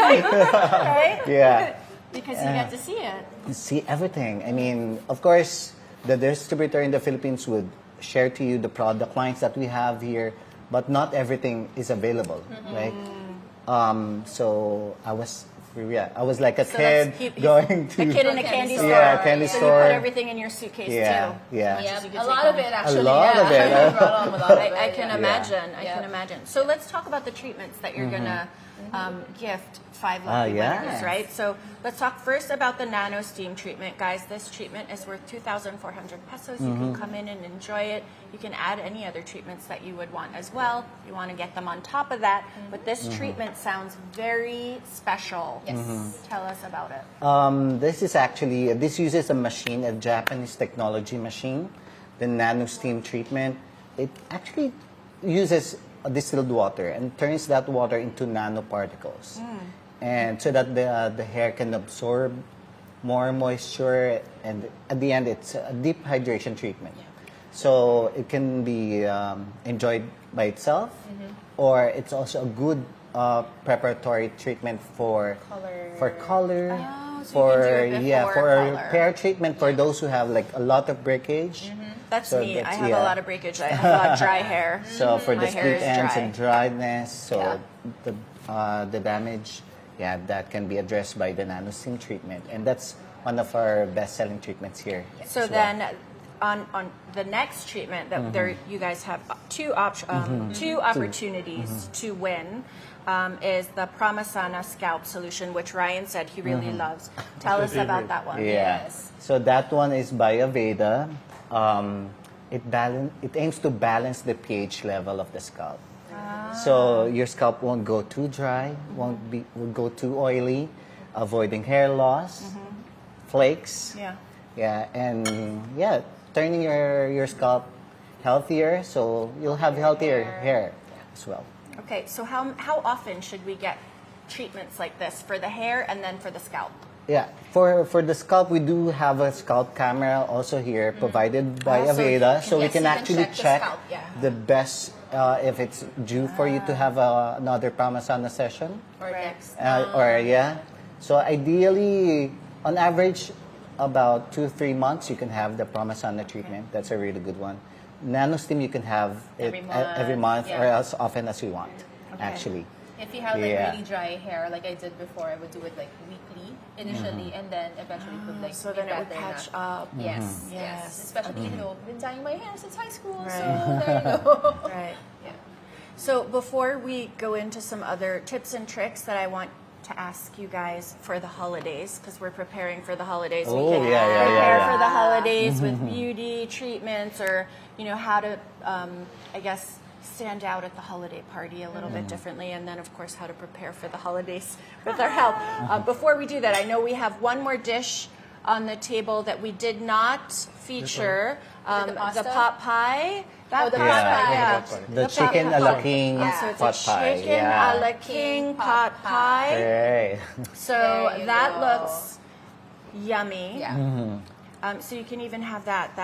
Right? yeah, Because you get to see it. see everything. I mean, of course, the distributor in the Philippines would share to you the clients that we have here, but not everything is available, right? So I was Yeah, I was like a So kid that's- he- going to... A kid in a candy store. Yeah, candy so store. you put everything in your suitcase Yeah, too. yeah. Yep. you could A take lot of home. it, actually. lot of it, I brought home a lot of it. I can yeah. imagine. I Yeah. can imagine. So let's talk about the treatments that you're gonna gift 5 lucky yes. winners, right? So let's talk first about the nano steam treatment, guys. This treatment is worth 2,400 pesos. You can come in and enjoy it. You can add any other treatments that you would want as well. You want to get them on top of that, but this treatment sounds very special. Yes. Tell us about it. This is actually, this uses a machine, a Japanese technology machine, the nano steam treatment. It actually uses distilled water and turns that water into nanoparticles. And so that the hair can absorb more moisture, and at the end it's a deep hydration treatment. So it can be enjoyed by itself, or it's also a good preparatory treatment for color, Oh, so you for can do it for before color. hair treatment for those who have like a lot of breakage. That's So me. I that's- have yeah. a lot of breakage. I have a lot of dry hair. So for the My hair split is ends dry. and dryness, so Yeah. the damage, that can be addressed by the nano steam treatment, and that's one of our best-selling treatments here. So as well. then, on the next treatment that there, you guys have two opportunities to win. Is the Pramasana Scalp Solution, which Ryan said he really loves. Tell us about that one. Yeah. Yes. So that one is by Aveda. It aims to balance the pH level of the scalp. So your scalp won't go too dry, won't go too oily, avoiding hair loss, flakes. Yeah. Yeah, and turning your scalp healthier, so you'll have healthier hair as well. Okay, so how often should we get treatments like this for the hair and then for the scalp? Yeah, for the scalp, we do have a scalp camera also here provided by Oh, so Aveda, so we yes, can you can actually check the check scalp, yeah. the best if it's due for you to have another Pramasana session. Or next. So ideally, on average, about 2-3 months, you can have the Pramasana treatment. That's a really good one. Nano steam, you can have it every month yeah. or as often as you want, actually. If you have like Yeah. really dry hair, like I did before, I would do it like weekly initially, and then eventually put like So then it would better catch na- up. Yes, Yes. yes. Especially you know, been dyeing my hair since high school, so Right. there you go. Right. Yeah. So before we go into some other tips and tricks that I want to ask you guys for the holidays, because we're preparing for the holidays. Oh, we can yeah, prepare yeah. for the holidays with beauty treatments, or how to, I guess, stand out at the holiday party a little bit differently, and then of course how to prepare for the holidays with our help. Before we do that, I know we have one more dish on the table that we did not feature. the pasta? The pot pie. That the pot pot pie, pie. yeah. The chicken a la king So it's pot a pie. chicken a la king pot pie. Hey. So There you that go. looks yummy. Yeah. So you can even have that.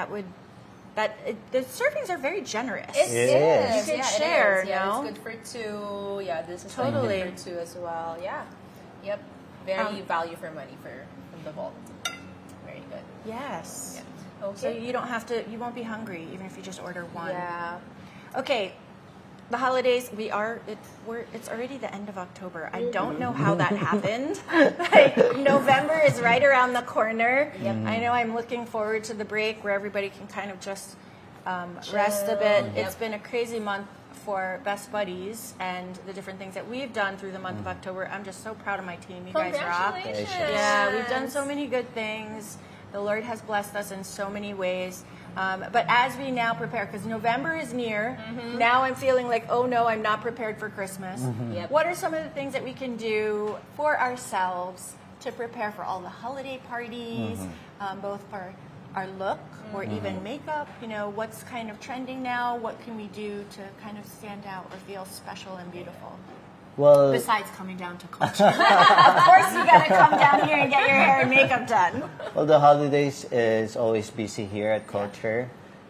The servings are very generous. It It is. is. You could Yeah, share, it is. Yeah, no? it's good for two. Yeah, this is Totally. like good for two as well. Yeah. Yep. Very value for money from the vault. Very good. Yes. Yeah. So Okay. you won't be hungry even if you just order one. Yeah. Okay. The holidays, it's already the end of October. I don't know how that happened. November is right around the corner. I know I'm looking forward to the break where everybody can kind of just rest a bit. Yep. It's been a crazy month for Best Buddies and the different things that we've done through the month of October. I'm just so proud of my team. You guys rock. Congratulations. Yeah, we've done so many good things. The Lord has blessed us in so many ways. But as we now prepare, because November is near, now I'm feeling like, oh no, I'm not prepared for Christmas. Yep. What are some of the things that we can do for ourselves to prepare for all the holiday parties, both for our look or even makeup? What's kind of trending now? What can we do to kind of stand out or feel special and beautiful? Well, Besides coming down to culture. Of course you gotta come down here and get your hair and makeup done. Well, the holidays is always busy here at Culture.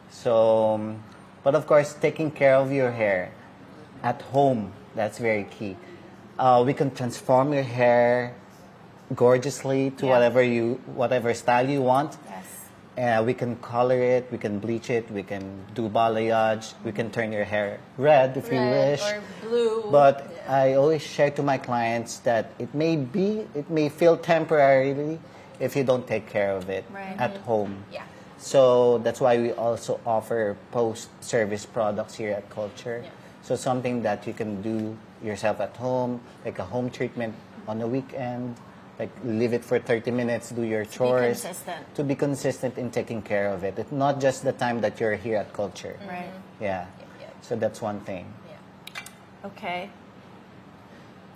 So, but of course, taking care of your hair at home, that's very key. We can transform your hair gorgeously to whatever style you want. Yes. We can color it, we can bleach it, we can do balayage, we can turn your hair red if you Red wish. or blue. But I always share to my clients that it may feel temporarily if you don't take care of it Right. at home. Yeah. So that's why we also offer post-service products here at Culture. Yeah. So something that you can do yourself at home, like a home treatment on the weekend, like leave it for 30 minutes, do your chores. consistent. To be consistent in taking care of it. It's not just the time that you're here at Culture. Right. Yeah. Yeah. So that's one thing. Yeah. Okay.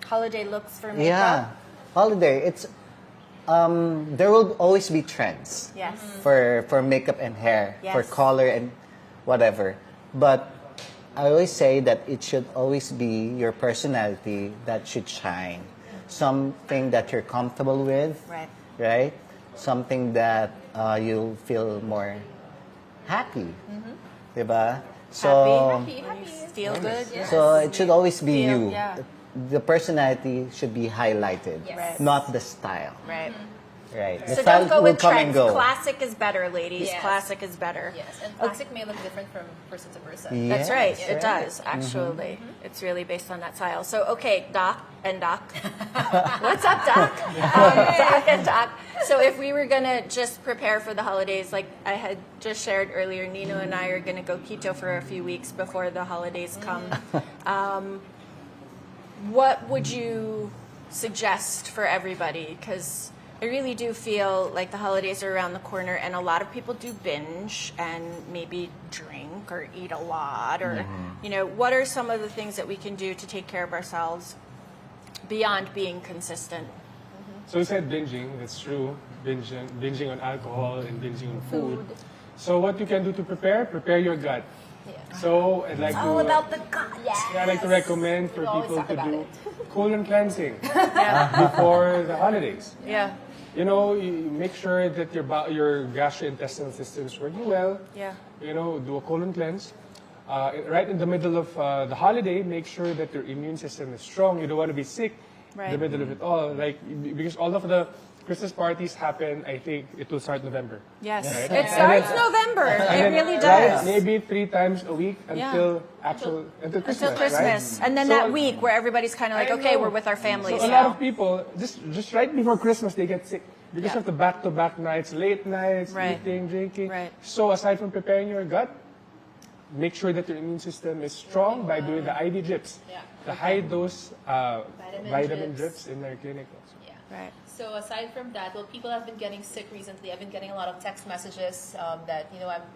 Holiday looks for makeup. Yeah. Holiday, it's there will always be trends. Yes. For makeup and hair, for Yes. color and whatever. But I always say that it should always be your personality that should shine. Something that you're comfortable with, Right. right? Something that you feel more happy. Diba? So, Happy. Feel good. so it should always be Feel- you. yeah. The personality should be highlighted, Yes. Right. not the style. Right. Right. The So style don't go will with come and trends. go. Classic is better, ladies. Yes. Classic is better. Yes, and classic may look different from person to person. That's right. Yes, It right. does, actually. It's really based on that style. So, okay, Doc and Doc. What's up, Doc? Doc and Doc. So, if we were going to just prepare for the holidays, like I had just shared earlier, Nino and I are going to go keto for a few weeks before the holidays come. What would you suggest for everybody? Because I really do feel like the holidays are around the corner, and a lot of people do binge and maybe drink or eat a lot, or what are some of the things that we can do to take care of ourselves beyond being consistent? So you said binging, that's true. Binging on alcohol and binging on food. So what you can do to prepare your gut. Yeah. So I'd like Oh, to about the gut. I'd like to recommend for We always people talk to about do it. colon cleansing before the holidays. Yeah, You know, you make sure that your gastrointestinal system is working well. yeah, You know, do a colon cleanse. Right in the middle of the holiday, make sure that your immune system is strong. You don't want to be sick in Right. the middle of it all. Like, because all of the Christmas parties happen, I think it will start November. yes. Right. It starts November. It And then, really right, does. maybe 3 times a week until Until Christmas. Christmas. Right? And then So- that week where everybody's kind of like, I okay, know. we're with our families So a lot now. of people, just right before Christmas, they get sick because Yeah. of the back-to-back nights, late nights, Right. eating, drinking. Right. So aside from preparing your gut, make sure that your immune system is strong by doing the IV drips, Yeah. the high-dose vitamin drips. drips in our clinic. Also. Yeah. Right. So aside from that, well, people have been getting sick recently. I've been getting a lot of text messages that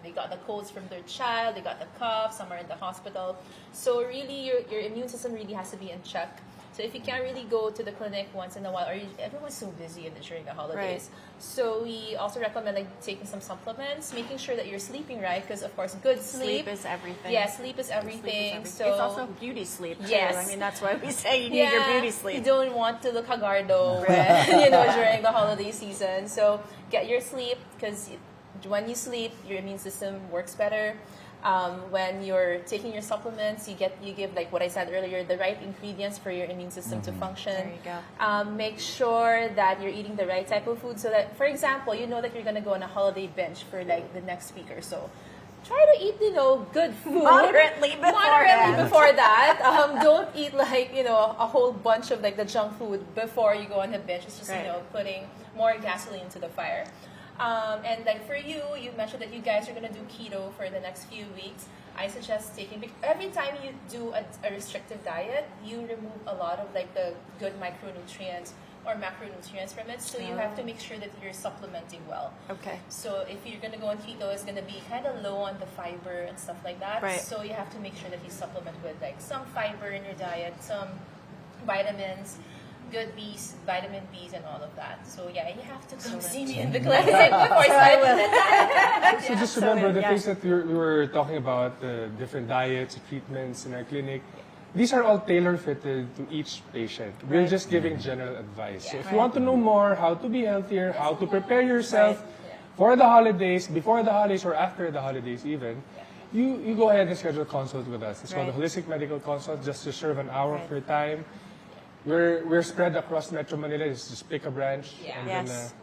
they got the colds from their child, they got the cough, some are in the hospital. So really, your immune system really has to be in check. So if you can't really go to the clinic once in a while, everyone's so busy during the holidays. So we also recommend taking some supplements, making sure that you're sleeping right, because of course, good Sleep is everything. Yeah, sleep is everything. So it's also beauty sleep too. Yes. I mean, that's why we say you need your beauty sleep. You don't want to look hagardo during the holiday season. So get your sleep, because when you sleep, your immune system works better. When you're taking your supplements, you give, like what I said earlier, the right ingredients for your immune system to function. There you go. Make sure that you're eating the right type of food, so that, for example, you know that you're going to go on a holiday binge for like the next week or so. Try to eat, good food. Moderately before that. Don't eat a whole bunch of the junk food before you go on a binge. It's just, Right. putting more gasoline to the fire. And for you mentioned that you guys are going to do keto for the next few weeks. I suggest every time you do a restrictive diet, you remove a lot of the good micronutrients or macronutrients from it. So you have to make sure that you're supplementing well. Okay. So if you're going to go on keto, it's going to be kind of low on the fiber and stuff like that. Right. So you have to make sure that you supplement with some fiber in your diet, some vitamins, good B's, vitamin B's, and all of that. So yeah, you have to come see me in the clinic before starting the diet. So just remember the yeah. things that we were talking about, the different diets, treatments in our clinic. These are all tailor-fitted to each patient. We're just giving general advice. So if you want to know more how to be healthier, how to prepare yourself for the holidays, before the holidays, or after the holidays even, you go ahead and schedule a consult with us. It's called a holistic medical consult, just to serve an hour of your time. We're spread across Metro Manila. Just pick a branch. Yeah. And Yes.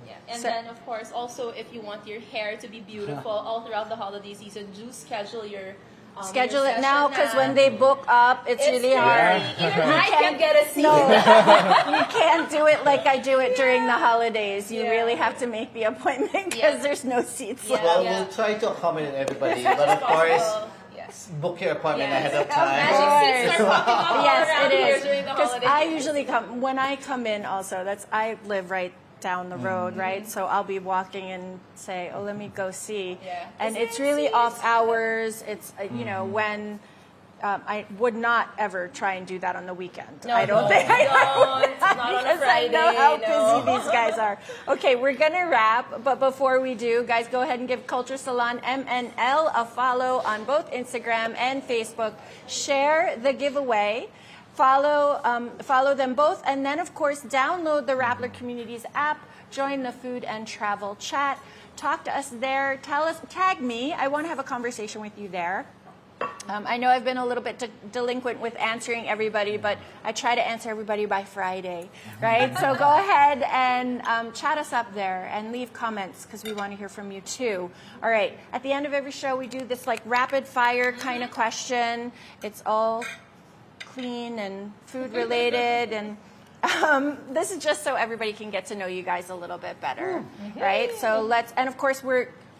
Yeah. And So- then, of course, also if you want your hair to be beautiful all throughout the holiday season, do schedule your Schedule your it now session because na. when they book up, it's really hard. Even I can't get a seat. No, you can't do it like I do it during the holidays. You Yeah. really have to make the appointment because there's no seats Yeah. left. Well, Yeah. we'll try to accommodate everybody, but of course, Yes. book your appointment Yes. ahead of time. Magic seats are popping up all Yes, around it here is. during the Because holidays. I usually come when I come in. Also, I live right down the road, right? So I'll be walking and say, "Oh, let me go see." Yeah. And Is it's there really seats? off hours. It's when. I would not ever try and do that on the weekend. I don't think I would. Not on a Because Friday. I know how no. busy these guys are. Okay, we're gonna wrap, but before we do, guys, go ahead and give Culture Salon MNL a follow on both Instagram and Facebook. Share the giveaway. Follow them both, and then of course download the Rappler Communities app. Join the food and travel chat. Talk to us there. Tell us, tag me. I want to have a conversation with you there. I know I've been a little bit delinquent with answering everybody, but I try to answer everybody by Friday, right? So go ahead and chat us up there and leave comments because we want to hear from you too. All right, at the end of every show, we do this like rapid fire kind of question. It's all clean and food related, and this is just so everybody can get to know you guys a little bit better, right? So and of course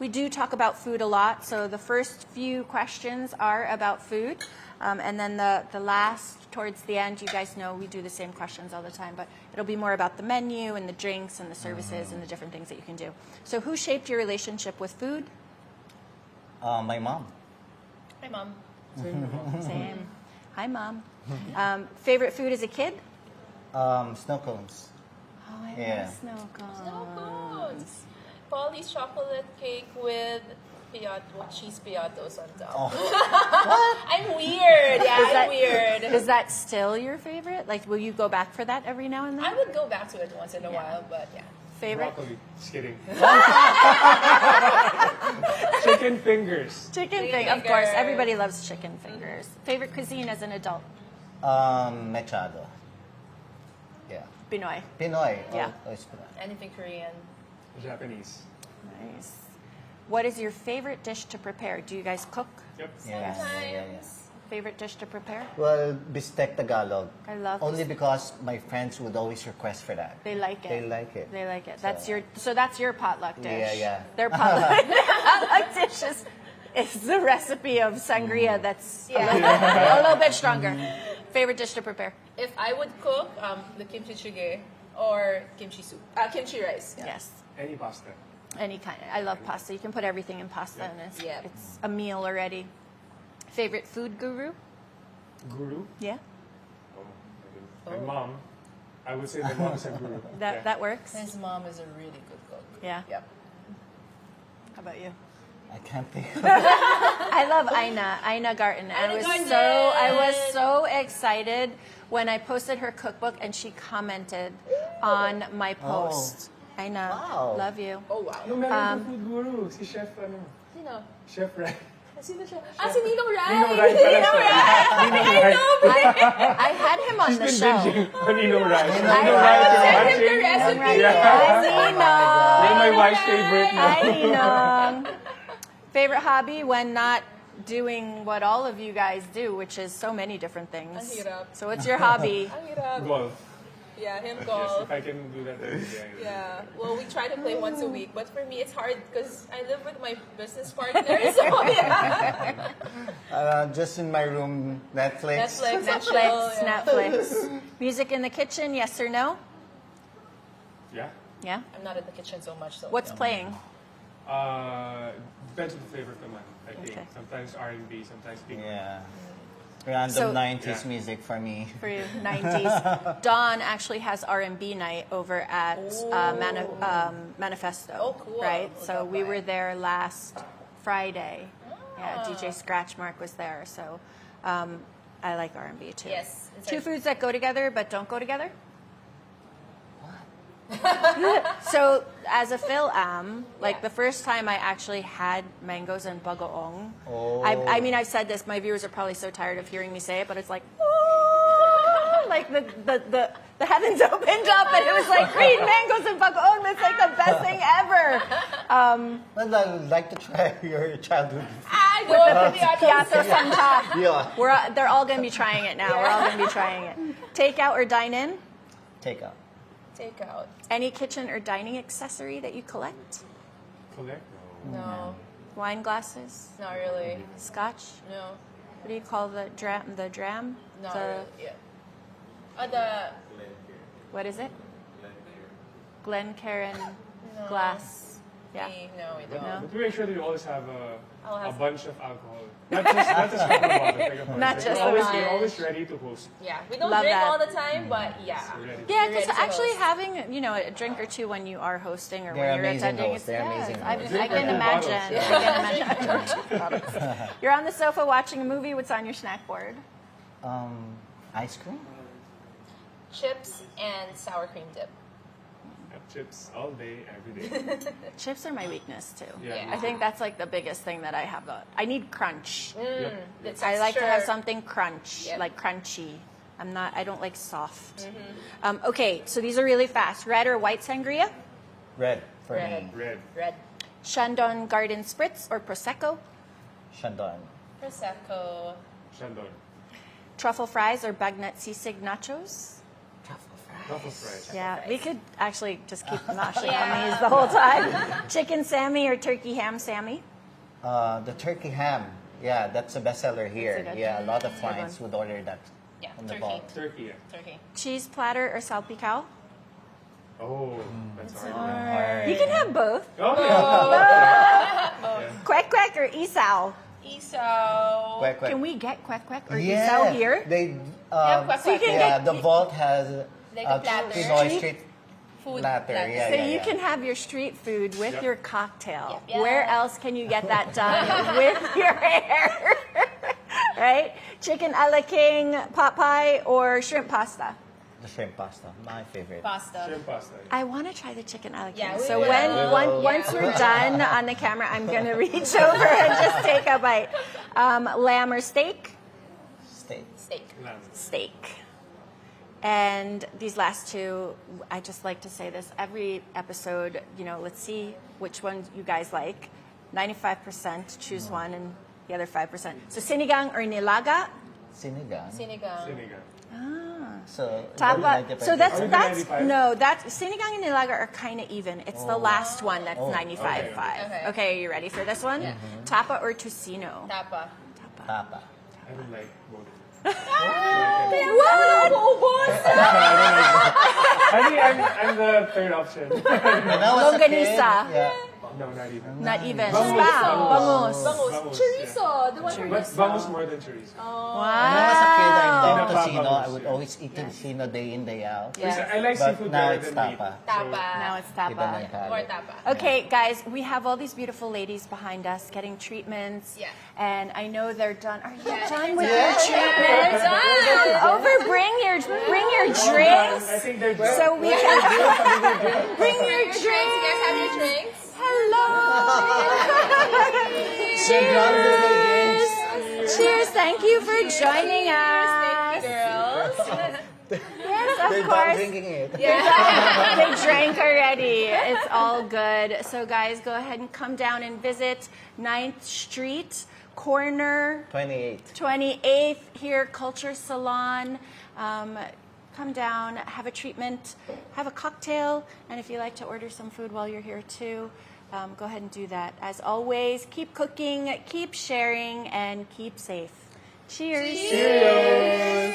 we do talk about food a lot, so the first few questions are about food, and then the last, towards the end, you guys know we do the same questions all the time, but it'll be more about the menu and the drinks and the services and the different things that you can do. So who shaped your relationship with food? My mom. Hi, Mom. Same. Hi, Mom. Favorite food as a kid? Snow cones. Oh, I Yeah. love snow cones. Snow cones. Polly's chocolate cake with cheese piatos on top. I'm weird. Yeah, I'm weird. Is that still your favorite? Like, will you go back for that every now and then? I would go back to it once in a while, but yeah. Favorite? Broccoli. Just kidding. Chicken fingers. Chicken Chicken finger. Of course, fingers. everybody loves chicken fingers. Favorite cuisine as an adult? Machado. Yeah. Pinoy. Pinoy. Yeah. Always Pinoy. Anything Korean. Japanese. Nice. What is your favorite dish to prepare? Do you guys cook? Yep. Yeah. Sometimes. Favorite dish to prepare? Well, bistec Tagalog. I love Only because my friends would always request for that. They like it. They like it. They like it. So- That's your potluck dish. Yeah, yeah. Their potluck dish is the recipe of sangria that's a little bit stronger. Favorite dish to prepare? If I would cook, the kimchi jjigae or kimchi soup. Kimchi rice. Yeah. Yes. Any pasta. Any kind. I love pasta. You can put everything in pasta and Yeah. it's a meal already. Favorite food guru? Guru. Yeah. My mom. I would say my mom is a guru. That works? His mom is a really good cook. Yeah. Yep. How about you? I can't think of I love Aina Garten. I was so excited when I posted her cookbook and she commented on my post. Aina, Wow. love you. Oh, wow. No, meron yung food guru. Si Chef, Sino? Chef Ray. Sino siya? Si Ninong Rai. Ninong Rai pala siya. I had him on the She's show. been binging on Ninong Rai. I Ninong Rai, if you're Send him the watching. recipe. Yeah. Ninong. You're my wife's favorite. Hi, Ninong. Favorite hobby when not doing what all of you guys do, which is so many different things. Ang hirap. So what's your hobby? Ang hirap. Golf. Yeah, him Yes, golf. if I can do that, then Yeah, well, we try to play once a week, but for me, it's hard because I live with my business partner, so yeah. just in my room, Netflix. Netflix. Music in the kitchen, yes or no? Yeah. Yeah. I'm not in the kitchen so much, so What's no. playing? Depends on the flavor of the month, I think. Okay. Sometimes R&B, sometimes big. Yeah. Random So- 90s Yeah. music for me. For you, 90s. Dawn actually has R&B night over at Manifesto. Oh, cool. Right? I'll So drop we by. were there last Friday. Yeah, DJ Scratchmark was there. So I like R&B too. Yes, it's Two our- foods that go together but don't go together? So as a Phil-Am, like Yeah. the first time I actually had mangoes and bagoong, Oh. I mean, I've said this, my viewers are probably so tired of hearing me say it, but it's like, "Oh," like the heavens opened up and it was like green mangoes and bagoong. That's like the best thing ever. Well, I'd like to try your childhood. I Piato Santa. Yeah. They're all going to be trying it now. We're all going to be trying it. Takeout or dine in? Take out. Take out. Any kitchen or dining accessory that you collect? Collect? No, Wine glasses? not really. Scotch? No, What do you call the dram? The dram? not The, really. Yeah. The what is it? Glencairn No. glass. Yeah. no, we don't. No. But we make sure that you always have I'll a have- bunch of alcohol. Not just couple of bottles, like a bunch. Not Like, just we're always, a we're bunch. always ready to host. Yeah, we don't Love drink that. all the time, but yeah. We're ready. Yeah, You're because ready to actually host. having, a drink or two when you are hosting or They're when you're amazing attending. hosts. They're amazing I hosts. can Two imagine. bottles, I can imagine. You're on the sofa watching a movie. What's on your snack board? Ice cream? Chips and sour cream dip. Have chips all day, every day. Chips are my weakness too. Yeah. I think that's like the biggest thing that I have. I need crunch. Yep. The I like to have texture. something crunch, Yep. like crunchy. I don't like soft. Okay, so these are really fast. Red or white sangria? Red for Red. me. Red. Red. Shandong Garden Spritz or Prosecco? Shandong. Prosecco. Shandong. Truffle fries or bagnat sisig nachos? Truffle fries. Yeah, we could actually just keep noshing on these the whole time. Chicken Sammy or turkey ham Sammy? The turkey ham. Yeah, that's a bestseller here. That's a good- Yeah, a lot of good one. clients would order that. Yeah, on the turkey. bulk. Turkey, yeah. Turkey. Cheese platter or salpicao? Oh, that's hard. You can have both. Okay. Kwek kwek or isaw? Isaw. Quack, quack. Can we get kwek kwek or Yeah, isaw here? They, Yeah, quack, quack. yeah, the vault has Like a platter. Pinoy street Food platter. platter. Yeah, So yeah, you yeah. can have your street food with Yep. your cocktail. Yep. Where Yeah. else can you get that done with your hair? Right? Chicken a la king, pot pie, or shrimp pasta? The shrimp pasta, my favorite. Pasta. Shrimp pasta. I want to try the chicken a la king. Yeah, we so will. when We one, will. once Yeah. we're done on the camera, I'm going to reach over and just take a bite. Lamb or steak? Steak. Steak. Lamb. Steak. And these last two, I just like to say this every episode, let's see which one you guys like. 95%, choose one, and the other 5%. So sinigang or nilaga? Sinigang. Sinigang. Sinigang. So, Tapa. So that's Are we that's 95? no, that's sinigang and nilaga are kind of even. It's the last one that's Oh. 95.5. Okay. Okay, are you ready for this one? Tapa or tocino? Tapa. Tapa. I don't like both. What? I think I'm the third option. When I was a kid, Longanisa. yeah. No, not even. Not even. Bangus. Spam. Bangus. Bangus. Bangus, Chorizo. The one yeah. But bangus more than chorizo. When I was a kid, I Wow. loved Wow. tocino. I would Yeah. always eat tocino day in, day out. Yeah. I like But seafood now better it's than meat. tapa. Tapa. Now it's Iba na tapa. yung talo. More tapa. Okay, guys, we have all these beautiful ladies behind us getting treatments. Yeah. And I know they're done. Are you Yeah, done they're with done. your Yeah, treatments? they're done. Over, bring your drinks. I think they're done. So we can bring your Drinks. You guys drinks. have your drinks? Hello. Cheers. Cheers. Thank you for joining us. Thank you, girls. Yes, They're of done course. drinking it. They drank already. It's all good. So, guys, go ahead and come down and visit 9th Street, corner 28. 28th here, Culture Salon. Come down, have a treatment, have a cocktail, and if you like to order some food while you're here too, go ahead and do that. As always, keep cooking, keep sharing, and keep safe. Cheers. Cheers.